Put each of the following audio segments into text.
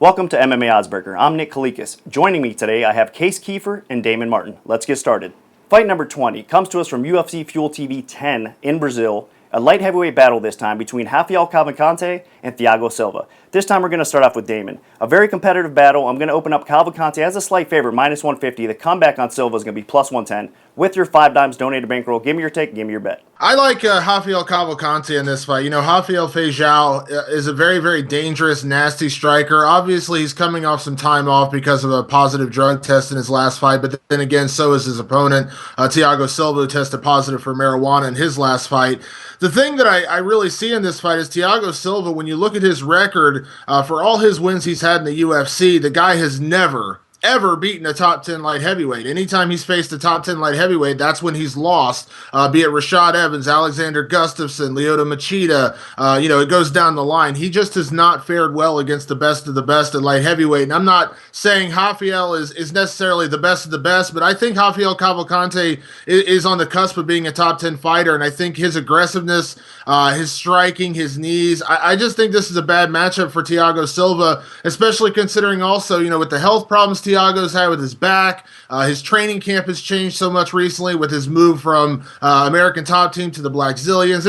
Welcome to MMA Oddsmaker. I'm Nick Kalikas. Joining me today, I have Keefer and Damon Martin. Let's get started. Fight number 20 comes to us from UFC Fuel TV 10 in Brazil. A light heavyweight battle this time between Rafael Cavalcante and Thiago Silva. This time we're going to start off with Damon. A very competitive battle. I'm going to open up Cavalcante as a slight favorite, minus 150. The comeback on Silva is going to be plus 110. With your 5 dimes donated bankroll, give me your take, give me your bet. I like Rafael Cavalcante in this fight. You know, Rafael is a very, very dangerous, nasty striker. Obviously, he's coming off some time off because of a positive drug test in his last fight, but then again, so is his opponent, Thiago Silva, who tested positive for marijuana in his last fight. The thing that I really see in this fight is Thiago Silva, when you look at his record, for all his wins he's had in the UFC, the guy has never ever beaten a top 10 light heavyweight. Anytime he's faced a top 10 light heavyweight, that's when he's lost, be it Rashad Evans, Alexander Gustafsson, Lyoto Machida, it goes down the line. He just has not fared well against the best of the best at light heavyweight. And I'm not saying Rafael is necessarily the best of the best, but I think Rafael Cavalcante is on the cusp of being a top 10 fighter. And I think his aggressiveness, his striking, his knees, I just think this is a bad matchup for Thiago Silva, especially considering also, with the health problems Thiago's had with his back. His training camp has changed so much recently with his move from American Top Team to the Black Zillions.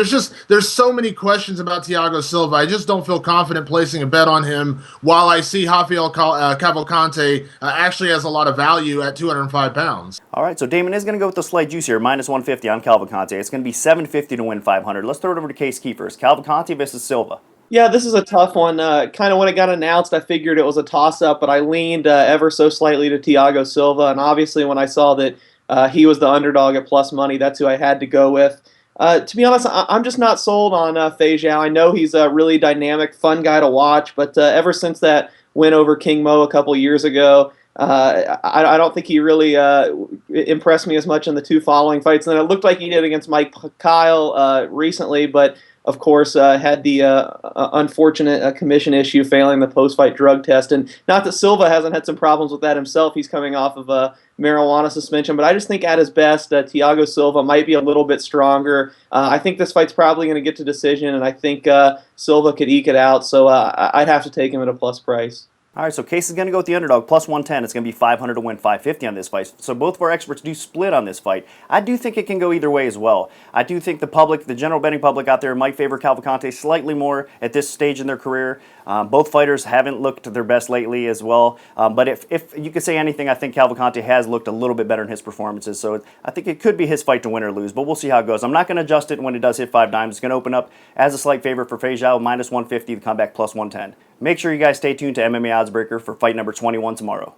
There's so many questions about Thiago Silva. I just don't feel confident placing a bet on him, while I see Rafael Cavalcante actually has a lot of value at 205 pounds. All right, so Damon is going to go with the slight juice here, minus 150 on Cavalcante. It's going to be 750 to win 500. Let's throw it over to Keefer first. Cavalcante versus Silva. Yeah, this is a tough one. Kind of when it got announced, I figured it was a toss-up, but I leaned ever so slightly to Thiago Silva, and obviously when I saw that he was the underdog at plus money, that's who I had to go with. To be honest, I'm just not sold on Feijão. I know he's a really dynamic, fun guy to watch, but ever since that win over King Mo a couple years ago, I don't think he really impressed me as much in the two following fights. And it looked like he did against Mike Kyle recently, but of course, had the unfortunate commission issue failing the post-fight drug test. And not that Silva hasn't had some problems with that himself. He's coming off of a marijuana suspension. But I just think at his best, Thiago Silva might be a little bit stronger. I think this fight's probably going to get to decision, and I think Silva could eke it out. So I'd have to take him at a plus price. All right, so Case is going to go with the underdog, plus 110. It's going to be 500 to win 550 on this fight. So both of our experts do split on this fight. I do think it can go either way as well. I do think the public, the general betting public out there, might favor Cavalcante slightly more at this stage in their career. Both fighters haven't looked their best lately as well. But if you could say anything, I think Cavalcante has looked a little bit better in his performances. So I think it could be his fight to win or lose, but we'll see how it goes. I'm not going to adjust it when it does hit 5 dimes. It's going to open up as a slight favorite for Feijão, minus 150, the comeback plus 110. Make sure you guys stay tuned to MMA Oddsmaker for fight number 21 tomorrow.